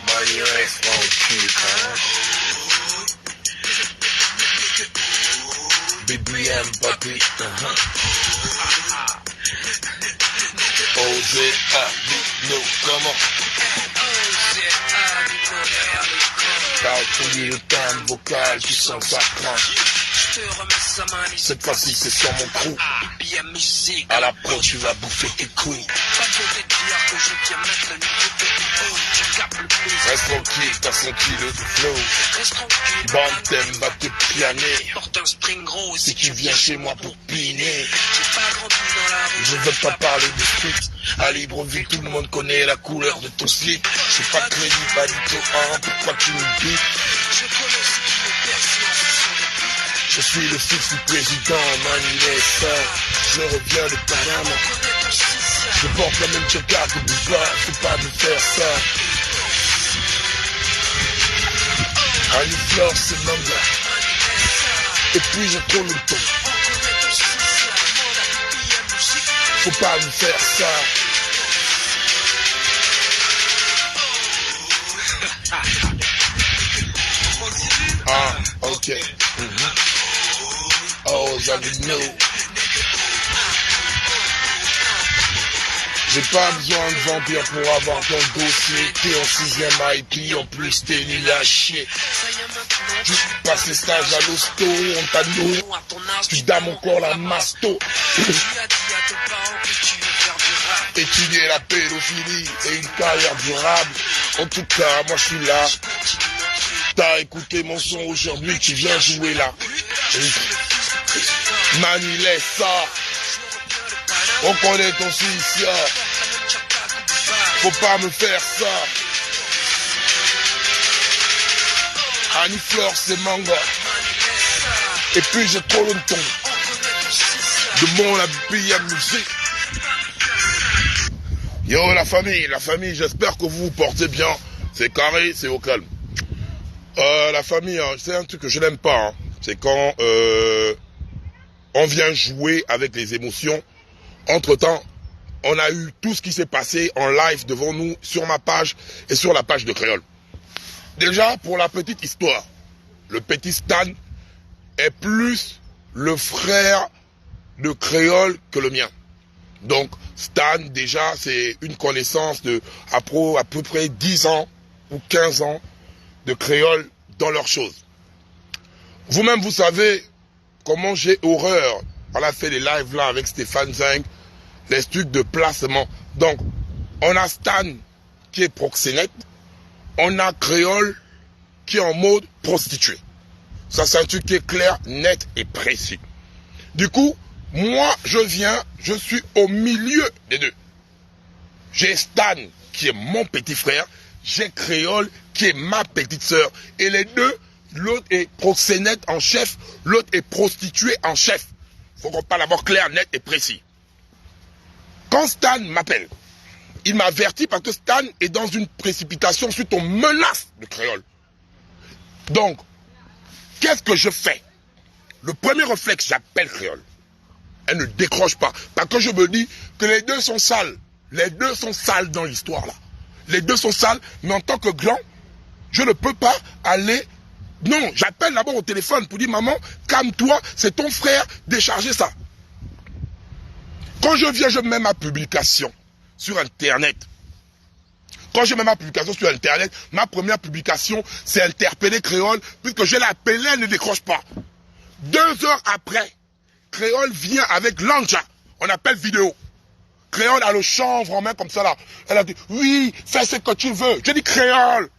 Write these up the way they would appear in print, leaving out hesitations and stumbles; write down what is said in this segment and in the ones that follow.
Manuel tranquille, BBM, papi, OZA, comment? T'as trouvé le timbre vocal, tu sens que ça crache. Cette fois-ci c'est sur mon crew. À la pro tu vas bouffer tes couilles. Reste tranquille, t'as senti le flow. Bantam va te pianer. Si tu viens chez moi pour piner. Je veux pas parler de street. À Libreville tout le monde connaît la couleur de ton slip. J'ai pas de crédit, pas du tout, hein. Pourquoi tu me dis? Je suis le fils du président, Manuel. Je reviens de Panama. Je porte la même choca que Bouba, faut pas me faire ça. Annie-Flore, c'est manga. Et puis je tourne le ton. Faut pas me faire ça. Ah, ok. Oh, j'avais know. J'ai pas besoin de vampire pour avoir ton dossier. T'es en 6ème IP, en plus t'es nul à chier. Juste passer stage à l'hosto, on t'a nourri. Tu dames mon corps la masto. Étudier la pédophilie et une carrière durable. En tout cas, moi je suis là. T'as écouté mon son aujourd'hui, tu viens jouer là. Manu, laisse ça. On connaît ton suicide. Faut pas me faire ça. Annie-Flore, c'est manga. Et puis j'ai trop longtemps. De bon la BBM musique. Yo la famille, j'espère que vous vous portez bien. C'est carré, c'est au calme. La famille, hein, c'est un truc que je n'aime pas. Hein. C'est quand on vient jouer avec les émotions. Entre-temps, on a eu tout ce qui s'est passé en live devant nous, sur ma page et sur la page de Créole. Déjà, pour la petite histoire, le petit Stan est plus le frère de Créole que le mien. Donc, Stan, déjà, c'est une connaissance de à peu près 10 ans ou 15 ans de Créole dans leurs choses. Vous-même, vous savez comment j'ai horreur. On a fait des lives là avec Stéphane Zing, les trucs de placement. Donc, on a Stan qui est proxénète, on a Créole qui est en mode prostituée. Ça, c'est un truc qui est clair, net et précis. Du coup, moi, je suis au milieu des deux. J'ai Stan qui est mon petit frère, j'ai Créole qui est ma petite sœur. Et les deux, l'autre est proxénète en chef, l'autre est prostituée en chef. Faut qu'on parle d'abord clair, net et précis. Quand Stan m'appelle, il m'avertit parce que Stan est dans une précipitation suite aux menaces de Créole. Donc, qu'est-ce que je fais? Le premier réflexe, j'appelle Créole. Elle ne décroche pas. Parce que je me dis que les deux sont sales. Les deux sont sales dans l'histoire là. Les deux sont sales, mais en tant que gland, je ne peux pas aller... Non, j'appelle d'abord au téléphone pour dire, maman, calme-toi, c'est ton frère, déchargez ça. Quand je viens, je mets ma publication sur Internet. Quand je mets ma publication sur Internet, ma première publication, c'est interpeller Créole, puisque je l'ai appelé, elle ne décroche pas. 2 heures après, Créole vient avec Lanja, on appelle vidéo. Créole a le chanvre en main comme ça là. Elle a dit, oui, fais ce que tu veux. Je dis, Créole,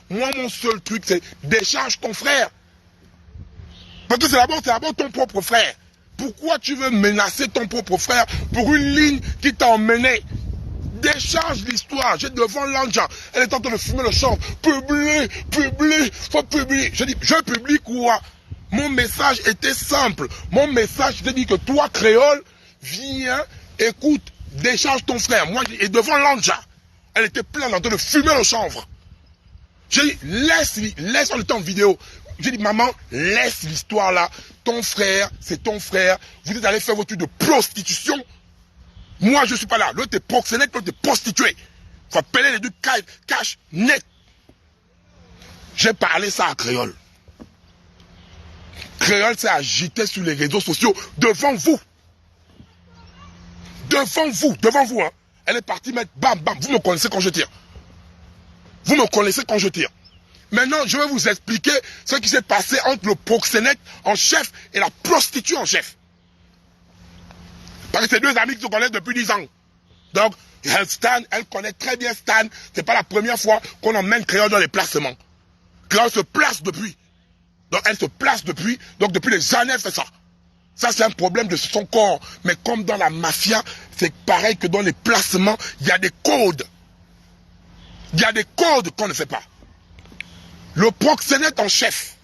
moi mon seul truc c'est décharge ton frère. Parce que c'est d'abord ton propre frère. Pourquoi tu veux menacer ton propre frère pour une ligne qui t'a emmené? Décharge l'histoire. J'ai devant Lanja. Elle est en train de fumer le chanvre. Publie, faut publier. Je dis, je publie quoi? Mon message était simple. Mon message, je te dis que toi, Créole, viens, écoute, décharge ton frère. Moi, et devant Lanja, elle était pleine en train de fumer le chanvre. J'ai dit, laisse le temps vidéo. J'ai dit, maman, laisse l'histoire là. Ton frère, c'est ton frère. Vous êtes allé faire votre truc de prostitution. Moi, je ne suis pas là. L'autre est proxénète, l'autre est prostitué. Faut appeler les deux cash net. J'ai parlé ça à Créole. Créole s'est agité sur les réseaux sociaux devant vous. Devant vous, hein. Elle est partie mettre bam, bam. Vous me connaissez quand je tire. Vous me connaissez quand je tire. Maintenant, je vais vous expliquer ce qui s'est passé entre le proxénète en chef et la prostituée en chef. Parce que c'est deux amis qui se connaissent depuis 10 ans. Donc, Stan, elle connaît très bien Stan. C'est pas la première fois qu'on emmène Créole dans les placements. Créole se place depuis. Donc, elle se place depuis. Donc, depuis les années, elle fait ça. Ça, c'est un problème de son corps. Mais comme dans la mafia, c'est pareil que dans les placements, il y a des codes. Il y a des codes qu'on ne fait pas. Le proxénète en chef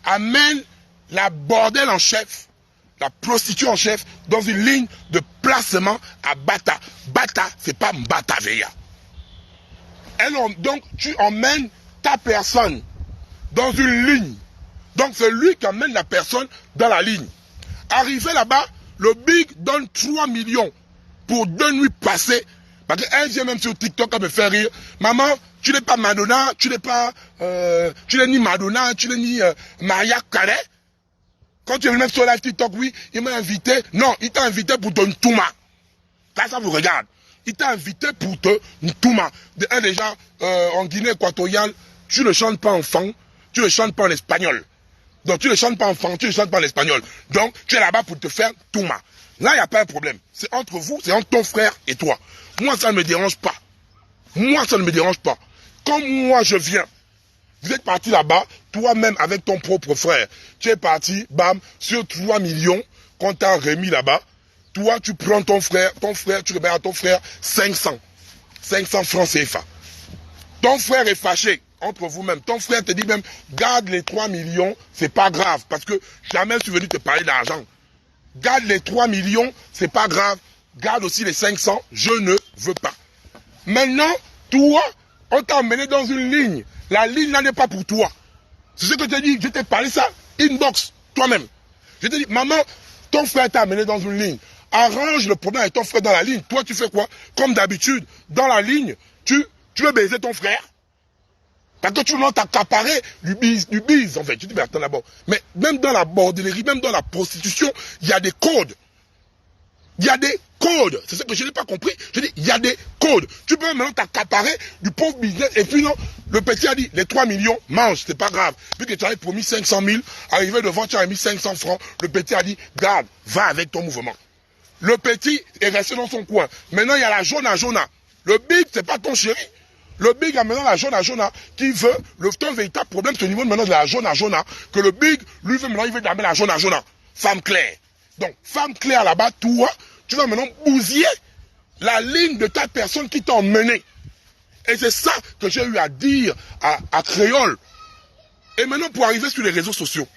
amène la bordelle en chef, la prostituée en chef, dans une ligne de placement à Bata. Bata, c'est pas Mbata Veya. Donc, tu emmènes ta personne dans une ligne. Donc, c'est lui qui amène la personne dans la ligne. Arrivé là-bas, le Big donne 3 millions pour 2 nuits passées. Parce qu'elle vient même sur TikTok à me faire rire. Maman, tu n'es pas Madonna, tu n'es ni Madonna, tu n'es ni Maria Carey. Quand tu es venu sur live TikTok, oui, il m'a invité. Non, il t'a invité pour te ntouma. Là, ça vous regarde. Il t'a invité pour te ntouma. Déjà, en Guinée équatoriale, tu ne chantes pas en fang, tu ne chantes pas en espagnol. Donc, tu ne chantes pas en fang, tu ne chantes pas en espagnol. Donc, tu es là-bas pour te faire touma. Là, il n'y a pas un problème. C'est entre vous, c'est entre ton frère et toi. Moi, ça ne me dérange pas. Moi, ça ne me dérange pas. Quand moi, je viens, vous êtes parti là-bas, toi-même avec ton propre frère. Tu es parti, bam, sur 3 millions qu'on t'a remis là-bas. Toi, tu prends ton frère, tu remets à ton frère 500 francs CFA. Ton frère est fâché entre vous-même. Ton frère te dit même, garde les 3 millions, c'est pas grave, parce que jamais je suis venu te parler d'argent. Garde les 3 millions, c'est pas grave. Garde aussi les 500, je ne veux pas. Maintenant, toi, on t'a emmené dans une ligne. La ligne là n'est pas pour toi. C'est ce que je t'ai dit, je t'ai parlé ça, inbox, toi-même. Je t'ai dit, maman, ton frère t'a amené dans une ligne. Arrange le problème avec ton frère dans la ligne. Toi, tu fais quoi? Comme d'habitude, dans la ligne, tu veux baiser ton frère. Parce que tu veux t'accaparer du bise, en fait. Tu dis, mais attends d'abord. Mais même dans la bordellerie, même dans la prostitution, il y a des codes. Il y a des codes. C'est ce que je n'ai pas compris. Je dis, il y a des codes. Tu peux maintenant t'accaparer du pauvre business. Et puis non, le petit a dit, les 3 millions, mange, c'est pas grave. Vu que tu avais promis 500 000, arrivé devant, tu as mis 500 francs. Le petit a dit, garde, va avec ton mouvement. Le petit est resté dans son coin. Maintenant, il y a la jaune à jaune. Le big, c'est pas ton chéri. Le big a maintenant la jaune à jaune qui veut, ton véritable problème, c'est au niveau de maintenant de la jaune à jaune, que le big, lui, veut maintenant, il veut d'amener la jaune à jaune. Femme claire. Donc, femme claire là-bas, toi, tu vas maintenant bousiller la ligne de ta personne qui t'a emmené. Et c'est ça que j'ai eu à dire à Créole. Et maintenant, pour arriver sur les réseaux sociaux,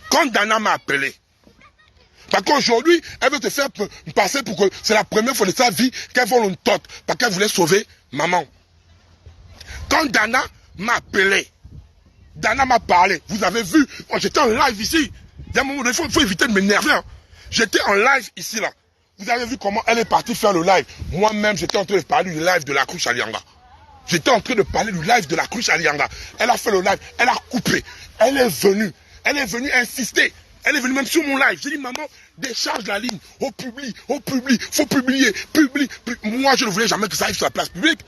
quand Dana m'a appelé, parce qu'aujourd'hui, elle veut te faire passer pour que c'est la première fois de sa vie qu'elle vole une tote, parce qu'elle voulait sauver maman. Quand Dana m'a appelé, Dana m'a parlé, vous avez vu, j'étais en live ici. Il y a un moment donné, il faut éviter de m'énerver. Hein. J'étais en live ici, là. Vous avez vu comment elle est partie faire le live. Moi-même, j'étais en train de parler du live de la cruche Alianga. J'étais en train de parler du live de la cruche Alianga. Elle a fait le live, elle a coupé. Elle est venue insister. Elle est venue même sur mon live. J'ai dit, maman, décharge la ligne. Au public, faut publier, publie. Moi, je ne voulais jamais que ça arrive sur la place publique.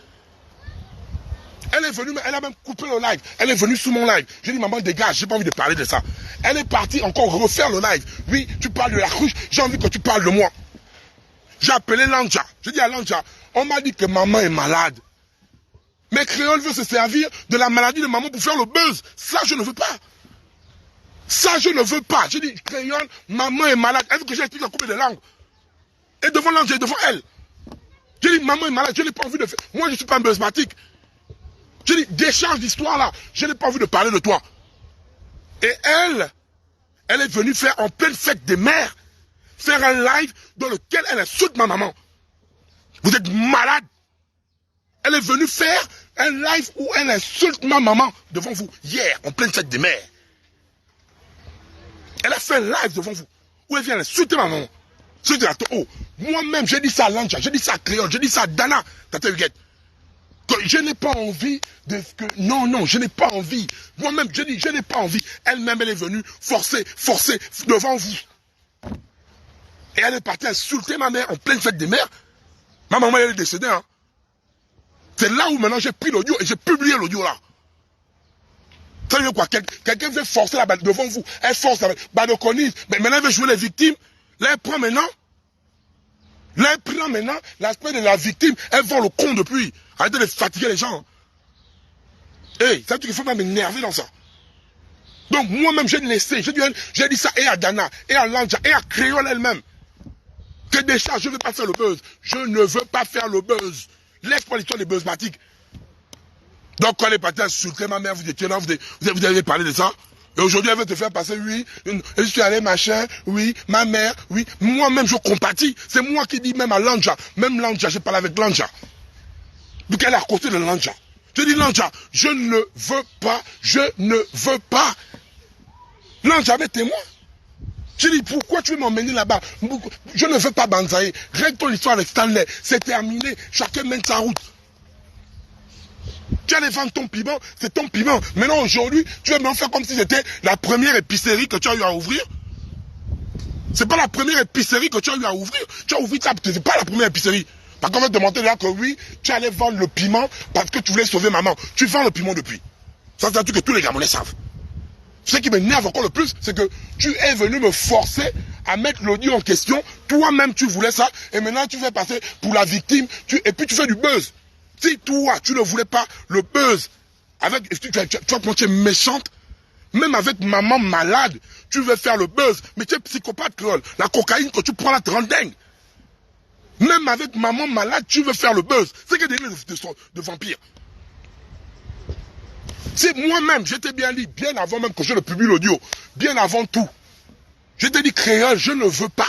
Elle est venue, elle a même coupé le live. Elle est venue sous mon live. J'ai dit, maman, dégage, j'ai pas envie de parler de ça. Elle est partie encore refaire le live. Oui, tu parles de la cruche, j'ai envie que tu parles de moi. J'ai appelé Lanja. J'ai dit à Lanja, on m'a dit que maman est malade. Mais Créole veut se servir de la maladie de maman pour faire le buzz. Ça, je ne veux pas. Ça, je ne veux pas. J'ai dit, Créole, maman est malade. Elle veut que j'explique la coupe de langue. Et devant Lanja et devant elle. J'ai dit, maman est malade, je n'ai pas envie de faire. Moi, je ne suis pas un buzzmatique. J'ai dit, décharge l'histoire là. Je n'ai pas envie de parler de toi. Et elle est venue faire en pleine fête des mères, faire un live dans lequel elle insulte ma maman. Vous êtes malade. Elle est venue faire un live où elle insulte ma maman devant vous, hier, en pleine fête des mères. Elle a fait un live devant vous, où elle vient insulter ma maman. Oh, moi-même, j'ai dit ça à Lanja, j'ai dit ça à Créole, j'ai dit ça à Dana, Tata Huguette. Je n'ai pas envie de que... Non, je n'ai pas envie. Moi-même, je dis, je n'ai pas envie. Elle-même, elle est venue forcer devant vous. Et elle est partie insulter ma mère en pleine fête des mères. Ma maman, elle est décédée. Hein. C'est là où maintenant j'ai pris l'audio et j'ai publié l'audio là. Ça veut dire quoi? Quelqu'un veut forcer la balle devant vous. Elle force la balle de conise. Mais maintenant, elle veut jouer les victimes. Là, elle prend maintenant... l'aspect de la victime. Elle vend le con depuis. Arrêtez de fatiguer les gens. Hey, ça veut dire qu'il faut pas m'énerver dans ça. Donc moi-même, j'ai laissé. J'ai dit ça et à Dana, et à Lanja, et à Créole elle-même. Que déjà, je ne veux pas faire le buzz. Je ne veux pas faire le buzz. Laisse-moi l'histoire des buzzmatiques. Donc quand elle est partie insulter ma mère, vous étiez là, vous avez parlé de ça. Et aujourd'hui, elle veut te faire passer, oui, je suis allé machin, oui, ma mère, oui. Moi-même, je compatis. C'est moi qui dis même à Lanja. Même Lanja, j'ai parlé avec Lanja. Donc elle est à côté de Lanja. Je dis Lanja, je ne veux pas. Lanja, mais témoin. Je dis, pourquoi tu veux m'emmener là-bas? Je ne veux pas banzailler. Règle ton histoire avec Stanley. C'est terminé. Chacun mène sa route. Tu allais vendre ton piment, c'est ton piment. Maintenant, aujourd'hui, tu veux me faire comme si c'était la première épicerie que tu as eu à ouvrir. C'est pas la première épicerie que tu as eu à ouvrir. Tu as ouvert ça, c'est pas la première épicerie. Parce qu'on va te demander là que oui, tu allais vendre le piment parce que tu voulais sauver maman. Tu vends le piment depuis. Ça, c'est un truc que tous les Gabonais savent. Ce qui m'énerve encore le plus, c'est que tu es venu me forcer à mettre l'audio en question. Toi-même, tu voulais ça. Et maintenant, tu fais passer pour la victime. Et puis, tu fais du buzz. Si toi, tu ne voulais pas le buzz, tu vois comment tu es méchante, même avec maman malade, tu veux faire le buzz. Mais tu es psychopathe, Créole. La cocaïne que tu prends là te rend dingue. Même avec maman malade, tu veux faire le buzz. C'est que des de vampires. C'est moi-même, je t'ai bien dit, bien avant même que je ne publie l'audio, bien avant tout. Je t'ai dit, Créole, je ne veux pas.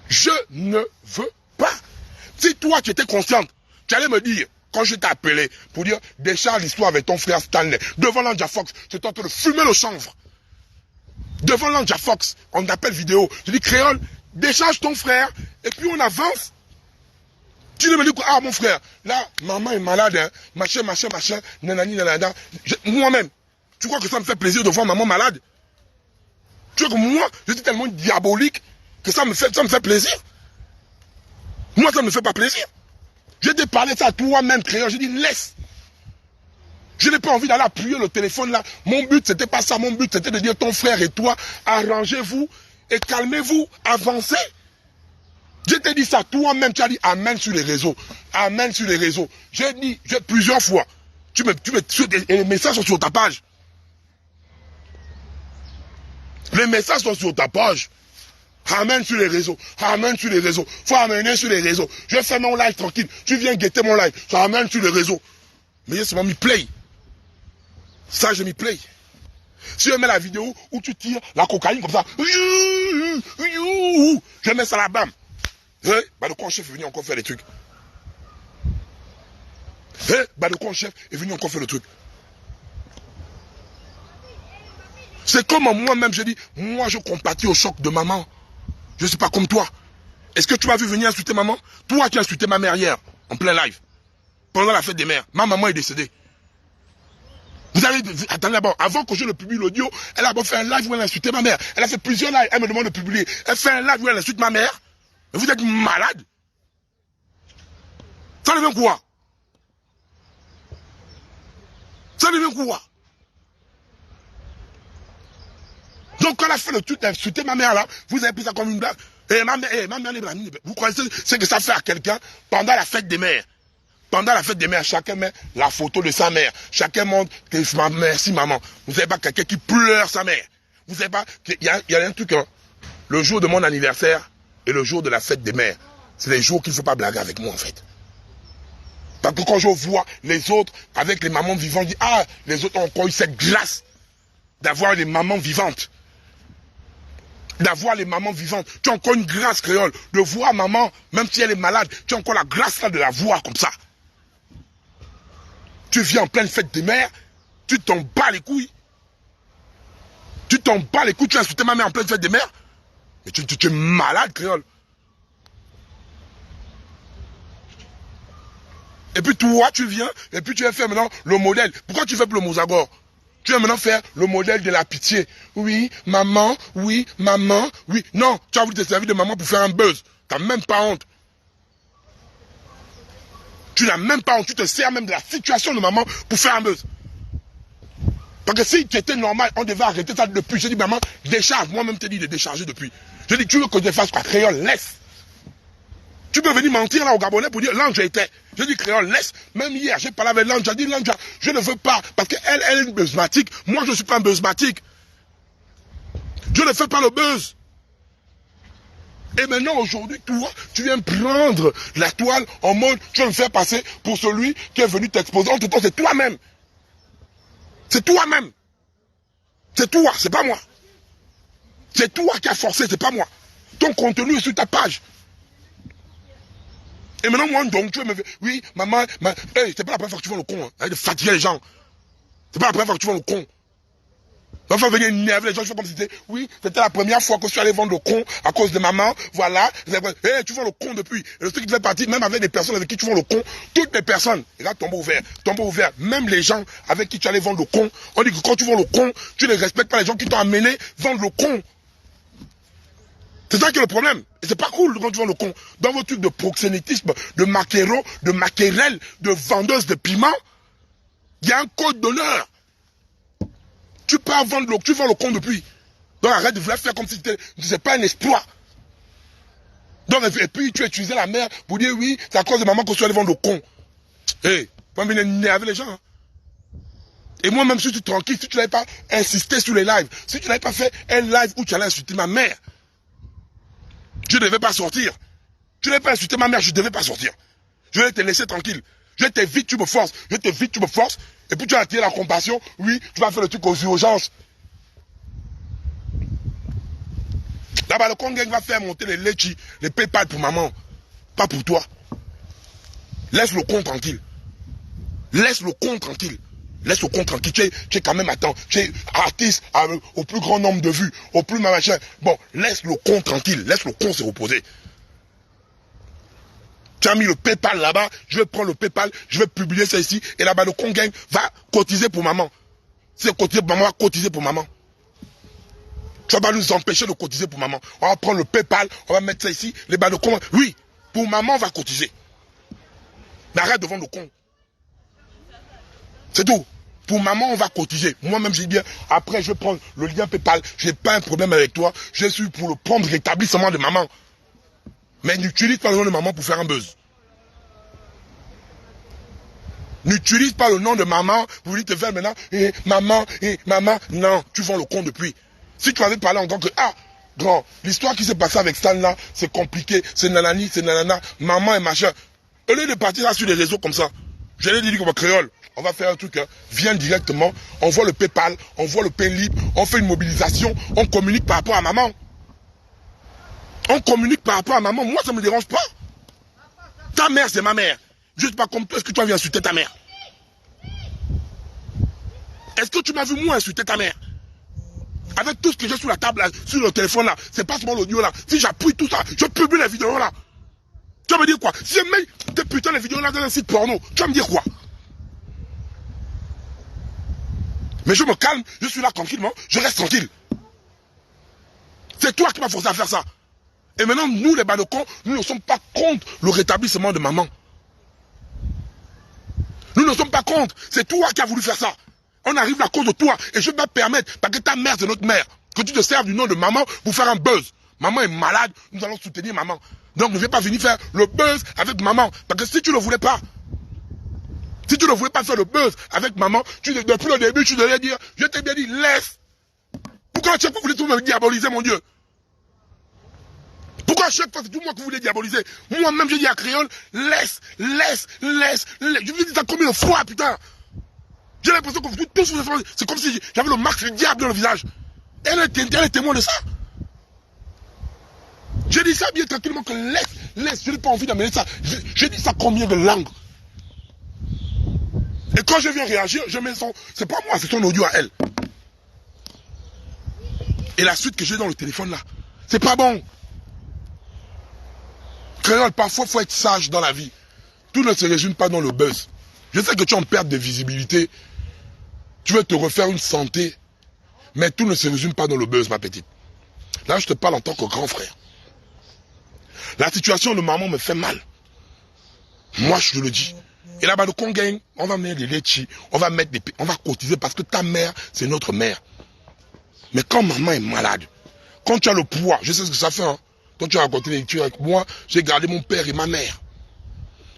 Je ne veux pas. Si toi, tu étais consciente, tu allais me dire, quand je t'ai appelé, pour dire, décharge l'histoire avec ton frère Stanley, devant Lanja Fox, tu es en train de fumer le chanvre. Devant Lanja Fox, on appelle vidéo. Je dis, Créole, décharge ton frère, et puis on avance. Tu ne me dis quoi, ah mon frère, là, maman est malade, hein, machin, nanani, nanana. Moi-même, tu crois que ça me fait plaisir de voir maman malade? Tu vois que moi, je suis tellement diabolique que ça me fait plaisir. Moi, ça ne me fait pas plaisir. Je t'ai parlé de ça à toi-même, Créole, je dis laisse. Je n'ai pas envie d'aller appuyer le téléphone là. Mon but, c'était pas ça, mon but, c'était de dire ton frère et toi, arrangez-vous et calmez-vous, avancez. Je t'ai dit ça, toi-même, tu as dit amen sur les réseaux. Amen sur les réseaux. J'ai dit plusieurs fois. Et les messages sont sur ta page. Les messages sont sur ta page. Amen sur les réseaux. Amen sur les réseaux. Faut amener sur les réseaux. Je fais mon live tranquille. Tu viens guetter mon live. Ça amène sur les réseaux. Mais c'est mon me play. Ça, je m'y play. Si je mets la vidéo où tu tires la cocaïne comme ça. Je mets ça là-bas. Bah le chef est venu encore faire des trucs. Bah le chef est venu encore faire le truc. C'est comme moi-même, je dis, moi je compatis au choc de maman. Je ne suis pas comme toi. Est-ce que tu m'as vu venir insulter maman? Toi qui as insulté ma mère hier, en plein live, pendant la fête des mères. Ma maman est décédée. Vous avez... Attendez d'abord, avant que je ne publie l'audio, elle a d'abord fait un live où elle a insulté ma mère. Elle a fait plusieurs lives, elle me demande de publier. Elle fait un live où elle insulte ma mère. Vous êtes malade. Ça devient quoi? Ça devient quoi? Donc quand elle a fait le truc d'insulter ma mère là, vous avez pris ça comme une blague. Et ma mère, vous croyez ce que ça fait à quelqu'un pendant la fête des mères? Pendant la fête des mères, chacun met la photo de sa mère. Chacun montre que merci maman. Vous savez pas quelqu'un qui pleure sa mère. Vous savez pas qu'il y a un truc, hein. Le jour de mon anniversaire et le jour de la fête des mères, c'est les jours qu'il ne faut pas blaguer avec moi en fait. Parce que quand je vois les autres avec les mamans vivantes, je dis, ah, les autres ont encore eu cette grâce d'avoir des mamans vivantes. D'avoir les mamans vivantes. Tu as encore une grâce, Créole, de voir maman, même si elle est malade, tu as encore la grâce là de la voir comme ça. Tu viens en pleine fête des mères, tu t'en bats les couilles. Tu t'en bats les couilles, tu as insulté ma mère en pleine fête des mères. Mais tu es malade, Créole. Et puis toi, tu viens, et puis tu vas faire maintenant le modèle. Pourquoi tu fais plus le Mozagor? Tu vas maintenant faire le modèle de la pitié. Oui, maman, oui, maman, oui. Non, tu as voulu te servir de maman pour faire un buzz. Tu n'as même pas honte. Tu n'as même pas honte. Tu te sers même de la situation de maman pour faire un buzz. Parce que si tu étais normal, on devait arrêter ça depuis. Je dis, maman, décharge. Moi-même, je t'ai dit de décharger depuis. Je dis, tu veux que je fasse quoi? Créole, laisse. Tu peux venir mentir là au Gabonais pour dire, l'ange était. Je dis, Créole, laisse. Même hier, j'ai parlé avec l'ange. J'ai dit, l'ange, je ne veux pas. Parce qu'elle, elle est une buzzmatique. Moi, je ne suis pas un buzzmatique. Je ne fais pas le buzz. Et maintenant, aujourd'hui, toi, tu viens prendre la toile en mode, tu vas me faire passer pour celui qui est venu t'exposer. En tout temps, c'est toi-même. C'est toi-même. C'est toi, c'est pas moi. C'est toi qui as forcé, c'est pas moi. Ton contenu est sur ta page. Et maintenant, moi, donc, tu veux me faire, oui, maman, hey, c'est pas la première fois que tu vends le con, hein, de fatiguer les gens. C'est pas la première fois que tu vends le con. On va venir énerver les gens, je fais comme si c'était, oui, c'était la première fois que je suis allé vendre le con à cause de maman, voilà. Hey, tu vends le con depuis. Et le truc qui fait partie, même avec des personnes avec qui tu vends le con, toutes les personnes, regarde, tombeau ouvert, même les gens avec qui tu allais vendre le con, on dit que quand tu vends le con, tu ne respectes pas les gens qui t'ont amené vendre le con. C'est ça qui est le problème. Et c'est pas cool quand tu vends le con. Dans vos trucs de proxénétisme, de maquereau, de maquerelle, de vendeuse de piment, il y a un code d'honneur. Tu pars vendre le, tu vends le con depuis. Donc arrête de vouloir faire comme si c'était pas un exploit. Donc et puis tu as utilisé la mère pour dire oui, c'est à cause de maman que je suis allé vendre le con. Hé, pas venir énerver les gens. Hein. Et moi-même, si tu es tranquille, si tu n'avais pas insisté sur les lives, si tu n'avais pas fait un live où tu allais insulter ma mère, je ne devais pas sortir. Tu n'avais pas insulté ma mère, je ne devais pas sortir. Je vais te laisser tranquille. Je t'évite, tu me forces. Je t'évite, tu me forces. Et puis tu as attiré la compassion. Oui, tu vas faire le truc aux urgences. Là-bas, le Congang va faire monter les Lechi, les PayPal pour maman. Pas pour toi. Laisse le con tranquille. Laisse le con tranquille. Laisse le con tranquille. Tu es quand même, attends, tu es artiste au plus grand nombre de vues, au plus machin. Bon, laisse le con tranquille. Laisse le con se reposer. Tu as mis le PayPal là-bas, je vais prendre le PayPal, je vais publier ça ici, et là-bas, le Congang va cotiser pour maman. Si c'est cotiser pour maman, va cotiser pour maman. Tu vas pas nous empêcher de cotiser pour maman. On va prendre le PayPal, on va mettre ça ici, les balles de con. Oui, pour maman, on va cotiser. Mais arrête de vendre le con. C'est tout. Pour maman, on va cotiser. Moi-même, j'ai dit bien, après, je vais prendre le lien PayPal. Je n'ai pas un problème avec toi. Je suis pour le prendre rétablissement de maman. Mais n'utilise pas le nom de maman pour faire un buzz. N'utilise pas le nom de maman pour lui te faire maintenant, maman, maman. Non, tu vends le con depuis. Si tu avais parlé en tant que, ah, grand, l'histoire qui s'est passée avec Stan là, c'est compliqué, c'est nanani, c'est nanana, maman et machin. Au lieu de partir là sur les réseaux comme ça, je l'ai dit comme créole, on va faire un truc, hein, viens directement, on voit le PayPal, on voit le Paylib, on fait une mobilisation, on communique par rapport à maman. On communique par rapport à maman, moi ça ne me dérange pas. Ta mère c'est ma mère. Je ne sais pas comme toi, est-ce que tu as vu insulter ta mère? Est-ce que tu m'as vu moi insulter ta mère? Avec tout ce que j'ai sur la table, là, sur le téléphone là, c'est pas seulement l'audio là. Si j'appuie tout ça, je publie les vidéos là. Tu vas me dire quoi? Si je mets des putains de vidéos là dans un site porno, tu vas me dire quoi? Mais je me calme, je suis là tranquillement, je reste tranquille. C'est toi qui m'as forcé à faire ça. Et maintenant, nous les balcons, nous ne sommes pas contre le rétablissement de maman. Nous ne sommes pas contre. C'est toi qui as voulu faire ça. On arrive à cause de toi. Et je vais pas permettre, parce que ta mère, c'est notre mère, que tu te serves du nom de maman pour faire un buzz. Maman est malade, nous allons soutenir maman. Donc ne viens pas venir faire le buzz avec maman. Parce que si tu ne voulais pas, si tu ne voulais pas faire le buzz avec maman, depuis le début, tu devais dire, je t'ai bien dit, laisse. Pourquoi à chaque fois vous voulez tout me diaboliser, mon Dieu? Pourquoi à chaque fois c'est tout moi que vous voulez diaboliser? Moi-même, je dis à Créole, laisse. Je vous dis ça combien de fois, putain? J'ai l'impression que vous tous vous c'est comme si j'avais le marque du diable dans le visage. Elle est témoin de ça. Je dis ça bien tranquillement que laisse. Je n'ai pas envie d'amener ça. Je dis ça combien de langues. Et quand je viens réagir, je mets son... C'est pas moi, c'est son audio à elle. Et la suite que j'ai dans le téléphone là, c'est pas bon. Créole, parfois, il faut être sage dans la vie. tout ne se résume pas dans le buzz. Je sais que tu es en perte de visibilité. Tu veux te refaire une santé. Mais tout ne se résume pas dans le buzz, ma petite. Là, je te parle en tant que grand frère. La situation de maman me fait mal. Moi, je te le dis. Et là-bas, le Congain, on va mettre des laitiers, on va cotiser parce que ta mère, c'est notre mère. Mais quand maman est malade, quand tu as le poids, je sais ce que ça fait, hein. Quand tu as raconté les lectures avec moi, j'ai gardé mon père et ma mère.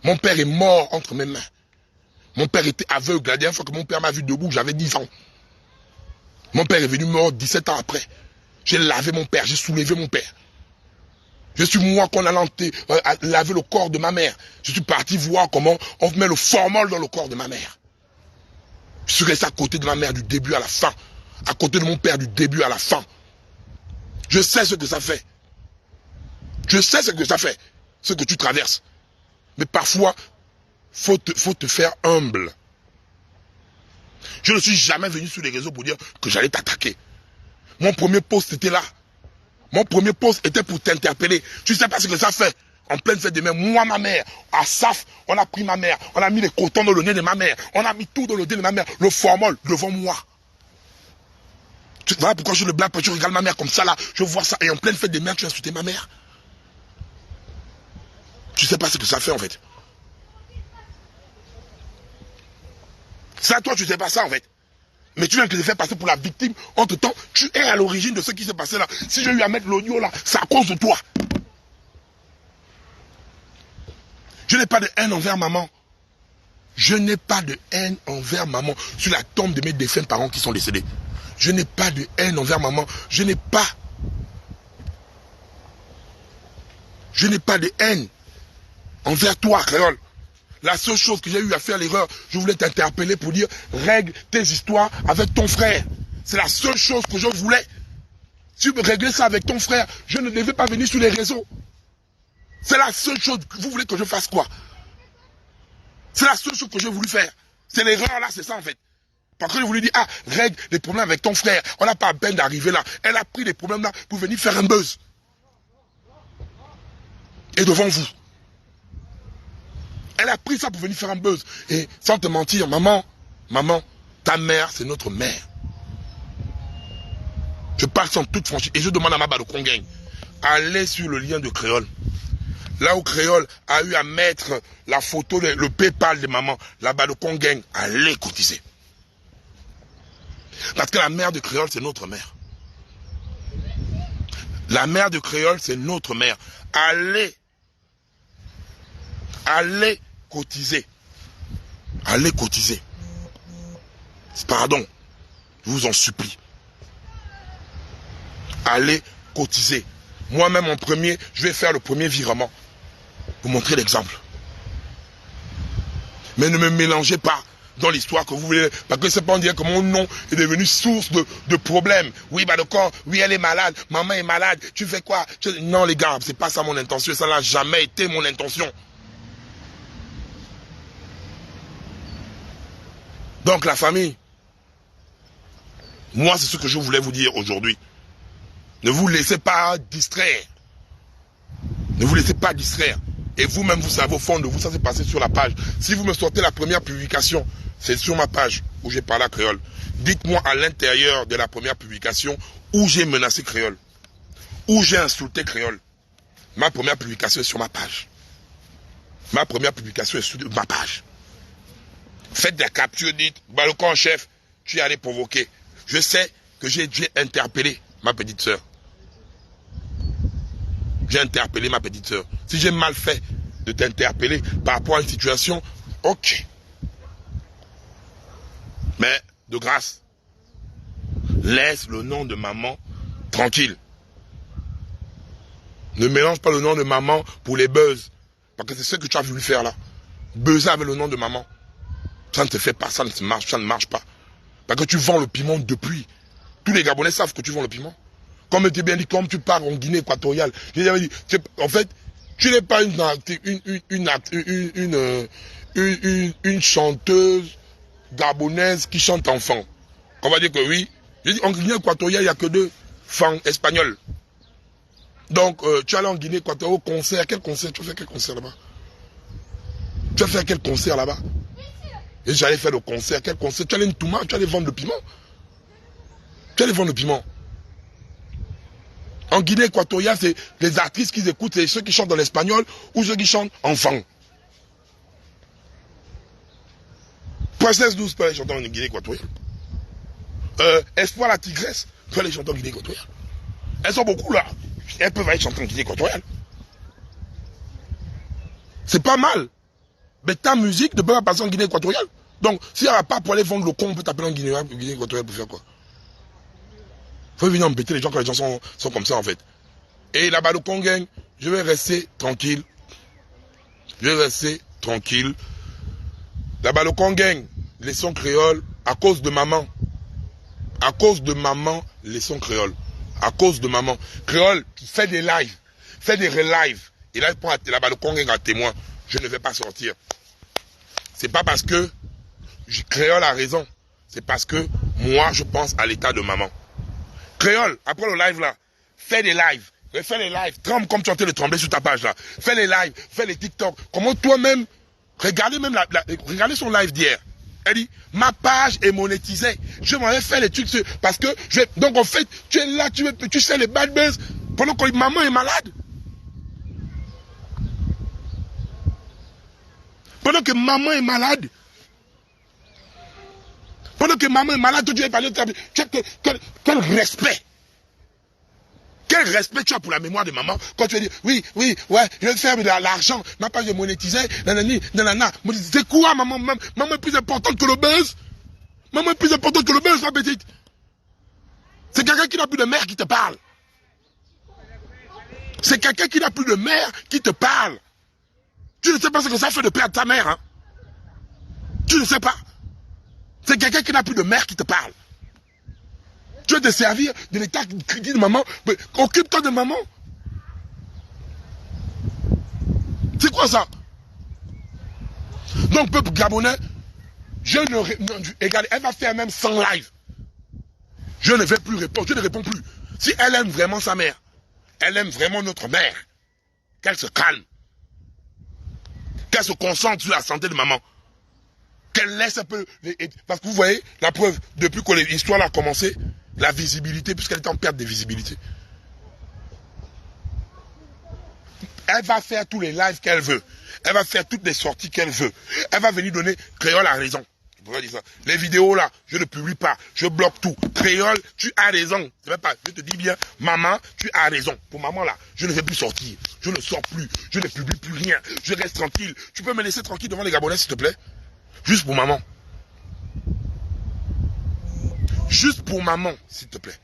Mon père est mort entre mes mains. Mon père était aveugle. La dernière fois que mon père m'a vu debout, j'avais 10 ans. Mon père est venu mort 17 ans après. J'ai lavé mon père, j'ai soulevé mon père. Je suis moi qu'on a lavé le corps de ma mère. Je suis parti voir comment on met le formol dans le corps de ma mère. Je suis resté à côté de ma mère du début à la fin. À côté de mon père du début à la fin. Je sais ce que ça fait. Je sais ce que ça fait. Ce que tu traverses. Mais parfois, faut te faire humble. Je ne suis jamais venu sur les réseaux pour dire que j'allais t'attaquer. Mon premier post était là. Mon premier poste était pour t'interpeller. Tu ne sais pas ce que ça fait. En pleine fête de mère, moi, ma mère, à SAF, on a pris ma mère, on a mis les cotons dans le nez de ma mère, on a mis tout dans le nez de ma mère, le formol devant moi. Voilà pourquoi je le blague, parce que je regarde ma mère comme ça là, je vois ça, et en pleine fête de mère, tu as insulté ma mère. Tu ne sais pas ce que ça fait en fait. Ça, toi, tu ne sais pas ça en fait. Mais tu viens de te faire passer pour la victime. Entre-temps, tu es à l'origine de ce qui s'est passé là. Si j'ai eu à mettre l'audio là, c'est à cause de toi. Je n'ai pas de haine envers maman. Je n'ai pas de haine envers maman. Sur la tombe de mes défunts parents qui sont décédés. Je n'ai pas de haine envers maman. Je n'ai pas de haine envers toi, créole. La seule chose que j'ai eu à faire l'erreur, je voulais t'interpeller pour dire, règle tes histoires avec ton frère. C'est la seule chose que je voulais. Si tu veux régler ça avec ton frère, je ne devais pas venir sur les réseaux. C'est la seule chose. Vous voulez que je fasse quoi? C'est la seule chose que j'ai voulu faire. C'est l'erreur là, c'est ça en fait. Parce que je voulais dire, ah, règle les problèmes avec ton frère. On n'a pas à peine d'arriver là. Elle a pris les problèmes là pour venir faire un buzz. Et devant vous. Elle a pris ça pour venir faire un buzz. Et sans te mentir, maman, ta mère, c'est notre mère. Je parle sans toute franchise. Et je demande à Maba de Congain, allez sur le lien de Créole. Là où Créole a eu à mettre la photo, le PayPal de maman, là-bas de Congain, allez cotiser. Parce que la mère de Créole, c'est notre mère. La mère de Créole, c'est notre mère. Allez cotiser. Allez cotiser. Pardon. Je vous en supplie. Allez cotiser. Moi-même en premier, je vais faire le premier virement. Pour montrer l'exemple. Mais ne me mélangez pas dans l'histoire que vous voulez. Parce que c'est pas on dirait que mon nom est devenu source de problèmes. Oui, bah d'accord, oui, elle est malade, maman est malade, tu fais quoi? Non les gars, c'est pas ça mon intention, ça n'a jamais été mon intention. Donc la famille, moi c'est ce que je voulais vous dire aujourd'hui. Ne vous laissez pas distraire. Ne vous laissez pas distraire. Et vous-même, vous savez au fond de vous, ça s'est passé sur la page. Si vous me sortez la première publication, c'est sur ma page où j'ai parlé à Créole. Dites-moi à l'intérieur de la première publication où j'ai menacé Créole. Où j'ai insulté Créole. Ma première publication est sur ma page. Ma première publication est sur ma page. Faites la capture, dites, Balocon en chef, tu es allé provoquer. Je sais que j'ai interpellé ma petite sœur. J'ai interpellé ma petite sœur. Si j'ai mal fait de t'interpeller par rapport à une situation, ok. Mais, de grâce, laisse le nom de maman tranquille. Ne mélange pas le nom de maman pour les buzz. Parce que c'est ce que tu as voulu faire là. Buzzer avec le nom de maman. Ça ne se fait pas, ça ne marche pas. Parce que tu vends le piment depuis. Tous les Gabonais savent que tu vends le piment. Comme tu bien dit, comme tu pars en Guinée équatoriale. En fait, tu n'es pas une chanteuse gabonaise qui chante enfant. On va dire que oui. Je dis, en Guinée équatoriale, il n'y a que 2 femmes espagnoles. Donc, tu allais en Guinée équatoriale au concert. Quel concert? Tu fais quel concert là-bas? Tu vas faire quel concert là-bas? Et j'allais faire le concert. Quel concert? Tu allais une touma, tu allais vendre le piment. Tu allais vendre le piment. En Guinée équatoriale, c'est les artistes qui écoutent, c'est ceux qui chantent dans l'espagnol ou ceux qui chantent enfant. Princesse 12 peut aller chanter en Guinée équatoriale. Espoir la tigresse peut aller chanter en Guinée équatoriale. Elles sont beaucoup là. Elles peuvent aller chanter en Guinée équatoriale. C'est pas mal. Mais ta musique ne peut pas passer en Guinée équatoriale. Donc, s'il n'y a pas pour aller vendre le con, on peut t'appeler en Guinée équatoriale pour faire quoi? Faut venir embêter les gens quand les gens sont comme ça en fait. Et là-bas, le Congang, je vais rester tranquille. Je vais rester tranquille. Là-bas, le Congang, les sons créoles, à cause de maman. À cause de maman, les sons créoles. À cause de maman. Créole, fais des lives. Fais des relives. Et là, là-bas, le Congang à témoin. Je ne vais pas sortir. C'est pas parce que Créole a raison. C'est parce que moi, je pense à l'état de maman. Créole, après le live là, fais des lives. Fais les lives. Tremble comme tu es en train de trembler sur ta page là. Fais les lives. Fais les TikTok. Comment toi-même, regardez même regardez son live d'hier. Elle dit, ma page est monétisée. Je m'en vais faire les trucs parce que donc en fait, tu es là, tu sais les bad buzz pendant que maman est malade. Pendant que maman est malade. Pendant que maman est malade, tu vas parler de quel respect. Quel respect tu as pour la mémoire de maman quand tu vas dire, oui, ouais, je vais faire de l'argent, ma page est monétisée, nanani, nanana. C'est quoi, maman? Maman est plus importante que le buzz. Maman est plus importante que le buzz, ma petite. C'est quelqu'un qui n'a plus de mère qui te parle. C'est quelqu'un qui n'a plus de mère qui te parle. Tu ne sais pas ce que ça fait de perdre ta mère, hein? Tu ne sais pas. C'est quelqu'un qui n'a plus de mère qui te parle. Tu veux te servir de l'état critique de maman. Occupe-toi de maman. C'est quoi ça? Donc, peuple gabonais, regardez, elle va faire même 100 lives. Je ne vais plus répondre, je ne réponds plus. Si elle aime vraiment sa mère, elle aime vraiment notre mère, qu'elle se calme. Qu'elle se concentre sur la santé de maman. Qu'elle laisse un peu... Parce que vous voyez, la preuve, depuis que l'histoire a commencé, la visibilité, puisqu'elle est en perte de visibilité. Elle va faire tous les lives qu'elle veut. Elle va faire toutes les sorties qu'elle veut. Elle va venir donner... Créole a raison. Dire ça. Les vidéos là, je ne publie pas. Je bloque tout. Créole, tu as raison. Je te dis bien, maman, tu as raison. Pour maman là, je ne vais plus sortir. Je ne sors plus. Je ne publie plus rien. Je reste tranquille. Tu peux me laisser tranquille devant les Gabonais, s'il te plaît? Juste pour maman. Juste pour maman, s'il te plaît.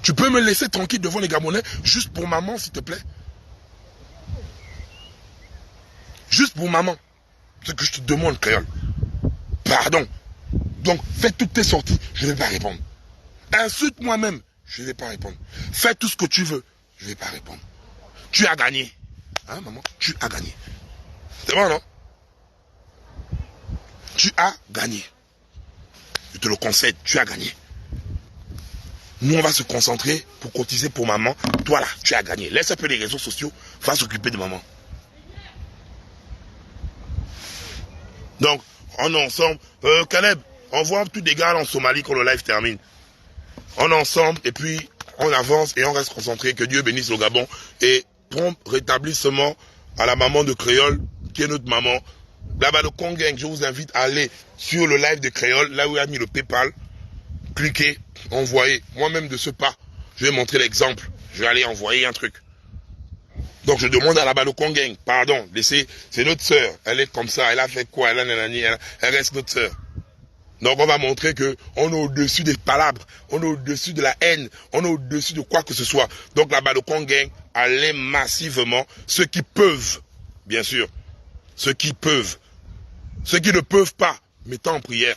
Tu peux me laisser tranquille devant les Gabonais, juste pour maman, s'il te plaît. Juste pour maman. C'est ce que je te demande, créole. Pardon. Donc, fais toutes tes sorties, je ne vais pas répondre. Insulte moi-même, je ne vais pas répondre. Fais tout ce que tu veux, je ne vais pas répondre. Tu as gagné. Hein, maman? Tu as gagné. C'est bon, non? Tu as gagné. Je te le concède, tu as gagné. Nous, on va se concentrer pour cotiser pour maman. Toi, là, tu as gagné. Laisse un peu les réseaux sociaux, va s'occuper de maman. Donc, on est ensemble. Caleb, on voit tous des gars en Somalie quand le live termine. On est ensemble et puis on avance et on reste concentré. Que Dieu bénisse le Gabon. Et prompt rétablissement à la maman de Créole, qui est notre maman. Là-bas, le Congang, je vous invite à aller sur le live de Créole, là où il a mis le PayPal. Cliquez, envoyez. Moi-même de ce pas, je vais montrer l'exemple. Je vais aller envoyer un truc. Donc je demande à là-bas le Congang, pardon, laissez, c'est notre sœur. Elle est comme ça, elle a fait quoi, elle reste notre sœur. Donc on va montrer que on est au-dessus des palabres, on est au-dessus de la haine, on est au-dessus de quoi que ce soit. Donc là-bas le Congang, allez massivement, ceux qui peuvent, bien sûr, ceux qui peuvent. Ceux qui ne peuvent pas, mettez en prière.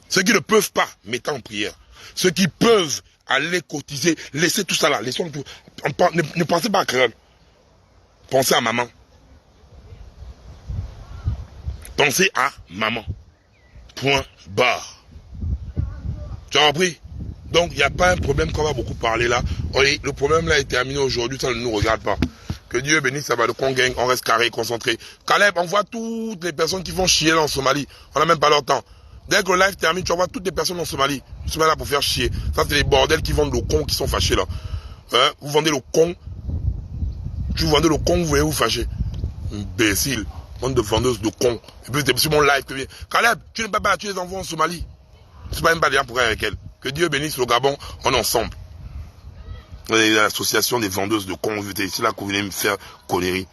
Ceux qui ne peuvent pas, mettez en prière. Ceux qui peuvent aller cotiser, laissez tout ça là. Laissons tout. Ne pensez pas à Créole. Pensez à maman. Pensez à maman. Point barre. Tu as compris? Donc, il n'y a pas un problème qu'on va beaucoup parler là. Le problème là est terminé aujourd'hui, ça ne nous regarde pas. Que Dieu bénisse ça va le Congang, on reste carré, concentré. Caleb, on voit toutes les personnes qui vont chier là en Somalie. On n'a même pas leur temps. Dès que le live termine, tu vas voir toutes les personnes en Somalie. Ils sont là pour faire chier. Ça, c'est les bordels qui vendent le con, qui sont fâchés là. Hein? Vous vendez le con. Tu vendez le con, vous voulez vous fâcher. Imbécile. Bande de vendeuses de cons. Et puis, c'est sur mon live. Caleb, tu n'es pas là, tu les envoies en Somalie. C'est pas même pas bien pour avec elle. Que Dieu bénisse le Gabon, on est ensemble. L'association des vendeuses de cons, c'est là que vous venez me faire colérer.